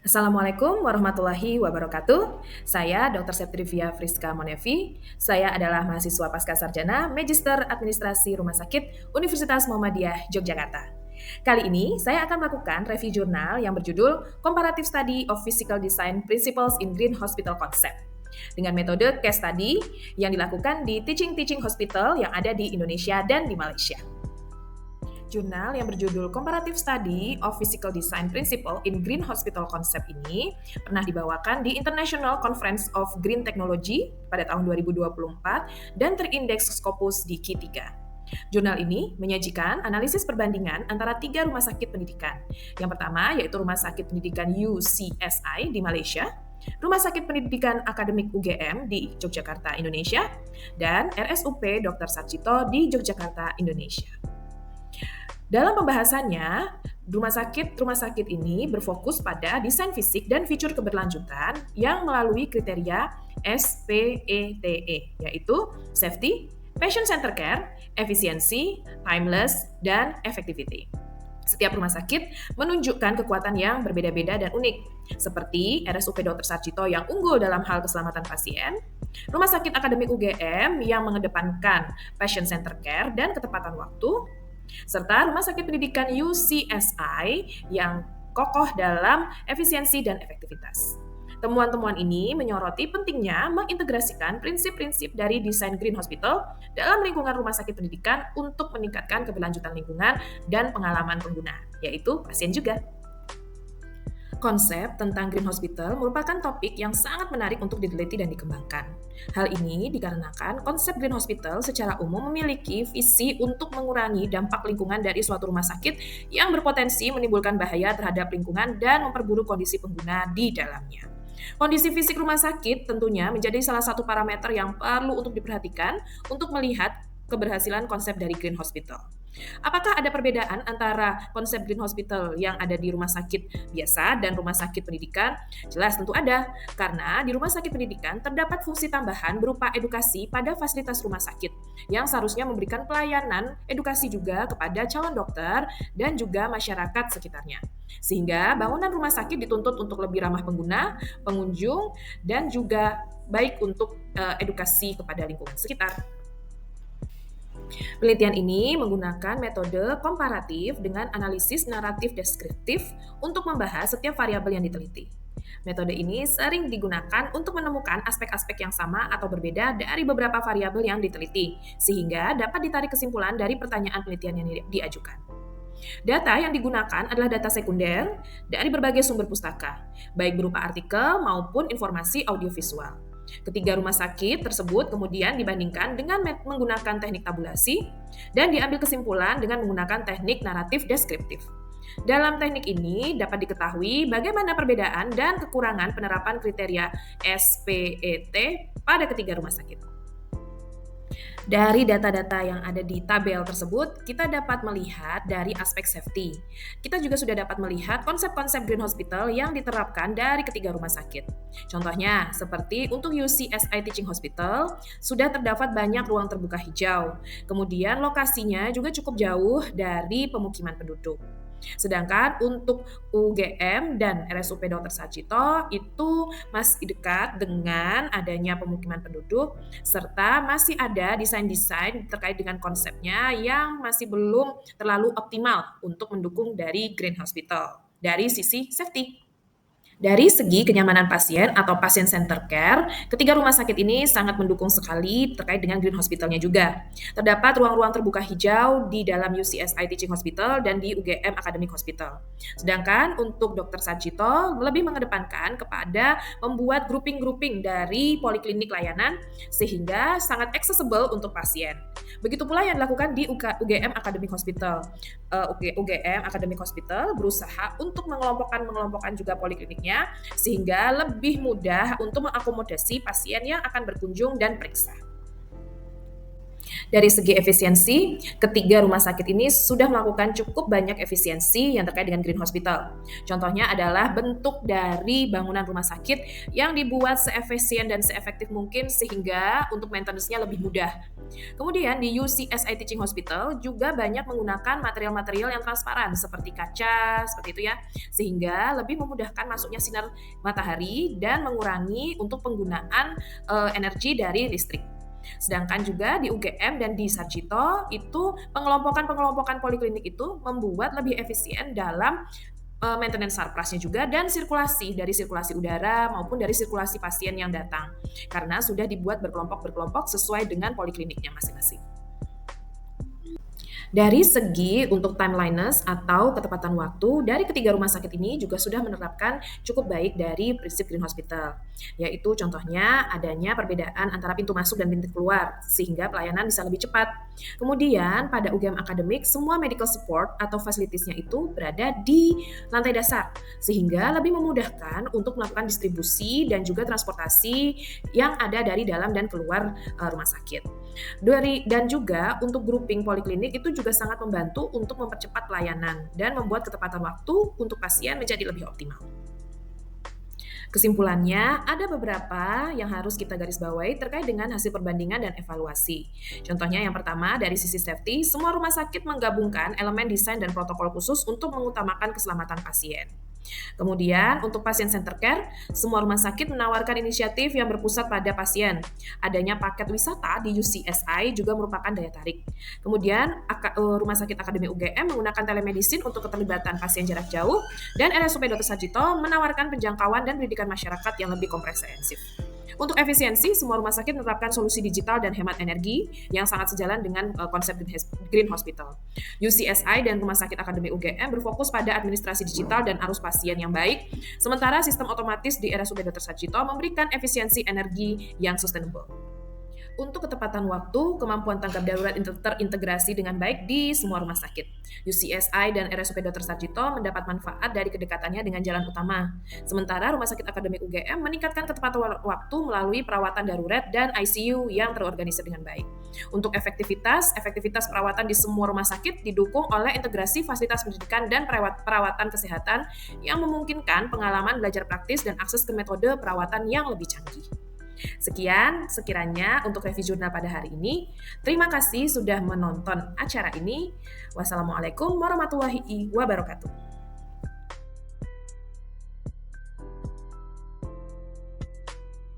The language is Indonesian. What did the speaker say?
Assalamualaikum warahmatullahi wabarakatuh. Saya Dr. Septrivia Friska Monevi. Saya adalah mahasiswa Pascasarjana Magister Administrasi Rumah Sakit Universitas Muhammadiyah Yogyakarta. Kali ini saya akan melakukan review jurnal yang berjudul Comparative Study of Physical Design Principles in Green Hospital Concept dengan metode case study yang dilakukan di teaching hospital yang ada di Indonesia dan di Malaysia. Jurnal yang berjudul Comparative Study of Physical Design Principle in Green Hospital Concept ini pernah dibawakan di International Conference of Green Technology pada tahun 2024 dan terindeks Scopus di Q3. Jurnal ini menyajikan analisis perbandingan antara 3 rumah sakit pendidikan. Yang pertama yaitu Rumah Sakit Pendidikan UCSI di Malaysia, Rumah Sakit Pendidikan Akademik UGM di Yogyakarta, Indonesia, dan RSUP Dr. Sarjito di Yogyakarta, Indonesia. Dalam pembahasannya, rumah sakit ini berfokus pada desain fisik dan fitur keberlanjutan yang melalui kriteria SPETE, yaitu safety, patient center care, efisiensi, timeless, dan effectivity. Setiap rumah sakit menunjukkan kekuatan yang berbeda-beda dan unik, seperti RSUP Dr. Sarjito yang unggul dalam hal keselamatan pasien, Rumah Sakit Akademik UGM yang mengedepankan patient center care dan ketepatan waktu, serta Rumah Sakit Pendidikan UCSI yang kokoh dalam efisiensi dan efektivitas. Temuan-temuan ini menyoroti pentingnya mengintegrasikan prinsip-prinsip dari desain Green Hospital dalam lingkungan rumah sakit pendidikan untuk meningkatkan keberlanjutan lingkungan dan pengalaman pengguna, yaitu pasien juga. Konsep tentang Green Hospital merupakan topik yang sangat menarik untuk diteliti dan dikembangkan. Hal ini dikarenakan konsep Green Hospital secara umum memiliki visi untuk mengurangi dampak lingkungan dari suatu rumah sakit yang berpotensi menimbulkan bahaya terhadap lingkungan dan memperburuk kondisi pengguna di dalamnya. Kondisi fisik rumah sakit tentunya menjadi salah satu parameter yang perlu untuk diperhatikan untuk melihat keberhasilan konsep dari Green Hospital. Apakah ada perbedaan antara konsep Green Hospital yang ada di rumah sakit biasa dan rumah sakit pendidikan? Jelas tentu ada, karena di rumah sakit pendidikan terdapat fungsi tambahan berupa edukasi pada fasilitas rumah sakit yang seharusnya memberikan pelayanan edukasi juga kepada calon dokter dan juga masyarakat sekitarnya. Sehingga bangunan rumah sakit dituntut untuk lebih ramah pengguna, pengunjung, dan juga baik untuk edukasi kepada lingkungan sekitar. Penelitian ini menggunakan metode komparatif dengan analisis naratif deskriptif untuk membahas setiap variabel yang diteliti. Metode ini sering digunakan untuk menemukan aspek-aspek yang sama atau berbeda dari beberapa variabel yang diteliti, sehingga dapat ditarik kesimpulan dari pertanyaan penelitian yang diajukan. Data yang digunakan adalah data sekunder dari berbagai sumber pustaka, baik berupa artikel maupun informasi audiovisual. Ketiga rumah sakit tersebut kemudian dibandingkan dengan menggunakan teknik tabulasi dan diambil kesimpulan dengan menggunakan teknik naratif deskriptif. Dalam teknik ini dapat diketahui bagaimana perbedaan dan kekurangan penerapan kriteria SPET pada ketiga rumah sakit. Dari data-data yang ada di tabel tersebut, kita dapat melihat dari aspek safety. Kita juga sudah dapat melihat konsep-konsep Green Hospital yang diterapkan dari ketiga rumah sakit. Contohnya, seperti untuk UCSI Teaching Hospital, sudah terdapat banyak ruang terbuka hijau. Kemudian lokasinya juga cukup jauh dari pemukiman penduduk. Sedangkan untuk UGM dan RSUP Dr. Sarjito itu masih dekat dengan adanya pemukiman penduduk serta masih ada desain-desain terkait dengan konsepnya yang masih belum terlalu optimal untuk mendukung dari Green Hospital dari sisi safety. Dari segi kenyamanan pasien atau patient center care, ketiga rumah sakit ini sangat mendukung sekali terkait dengan Green Hospital-nya juga. Terdapat ruang-ruang terbuka hijau di dalam UCSI Teaching Hospital dan di UGM Academic Hospital. Sedangkan untuk Dr. Sarjito lebih mengedepankan kepada membuat grouping-grouping dari poliklinik layanan sehingga sangat accessible untuk pasien. Begitu pula yang dilakukan di UGM Academic Hospital. UGM Academic Hospital berusaha untuk mengelompokkan juga polikliniknya sehingga lebih mudah untuk mengakomodasi pasien yang akan berkunjung dan periksa. Dari segi efisiensi, ketiga rumah sakit ini sudah melakukan cukup banyak efisiensi yang terkait dengan Green Hospital. Contohnya adalah bentuk dari bangunan rumah sakit yang dibuat seefisien dan seefektif mungkin sehingga untuk maintenance-nya lebih mudah. Kemudian di UCSI Teaching Hospital juga banyak menggunakan material-material yang transparan seperti kaca, seperti itu ya, sehingga lebih memudahkan masuknya sinar matahari dan mengurangi untuk penggunaan energi dari listrik. Sedangkan juga di UGM dan di Sarjito itu pengelompokan-pengelompokan poliklinik itu membuat lebih efisien dalam maintenance surplusnya juga dan sirkulasi dari sirkulasi udara maupun dari sirkulasi pasien yang datang karena sudah dibuat berkelompok-berkelompok sesuai dengan polikliniknya masing-masing. Dari segi untuk timeliness atau ketepatan waktu, dari ketiga rumah sakit ini juga sudah menerapkan cukup baik dari prinsip Green Hospital, yaitu contohnya adanya perbedaan antara pintu masuk dan pintu keluar, sehingga pelayanan bisa lebih cepat. Kemudian pada UGM Akademik, semua medical support atau fasilitasnya itu berada di lantai dasar, sehingga lebih memudahkan untuk melakukan distribusi dan juga transportasi yang ada dari dalam dan keluar rumah sakit. Dan juga untuk grouping poliklinik itu juga sangat membantu untuk mempercepat pelayanan dan membuat ketepatan waktu untuk pasien menjadi lebih optimal. Kesimpulannya, ada beberapa yang harus kita garis bawahi terkait dengan hasil perbandingan dan evaluasi. Contohnya yang pertama, dari sisi safety, semua rumah sakit menggabungkan elemen desain dan protokol khusus untuk mengutamakan keselamatan pasien. Kemudian, untuk pasien center care, semua rumah sakit menawarkan inisiatif yang berpusat pada pasien. Adanya paket wisata di UCSI juga merupakan daya tarik. Kemudian, Rumah Sakit Akademi UGM menggunakan telemedicine untuk keterlibatan pasien jarak jauh, dan RSUP Dr. Sarjito menawarkan penjangkauan dan pendidikan masyarakat yang lebih komprehensif. Untuk efisiensi, semua rumah sakit menerapkan solusi digital dan hemat energi yang sangat sejalan dengan konsep Green Hospital. UCSI dan Rumah Sakit Akademi UGM berfokus pada administrasi digital dan arus pasien yang baik, sementara sistem otomatis di RSUD Dr. Sarjito memberikan efisiensi energi yang sustainable. Untuk ketepatan waktu, kemampuan tanggap darurat terintegrasi dengan baik di semua rumah sakit. UCSI dan RSUP Dr. Sarjito mendapat manfaat dari kedekatannya dengan jalan utama. Sementara Rumah Sakit Akademik UGM meningkatkan ketepatan waktu melalui perawatan darurat dan ICU yang terorganisir dengan baik. Untuk efektivitas perawatan di semua rumah sakit didukung oleh integrasi fasilitas pendidikan dan perawatan kesehatan yang memungkinkan pengalaman belajar praktis dan akses ke metode perawatan yang lebih canggih. Sekian sekiranya untuk review jurnal pada hari ini. Terima kasih sudah menonton acara ini. Wassalamualaikum warahmatullahi wabarakatuh.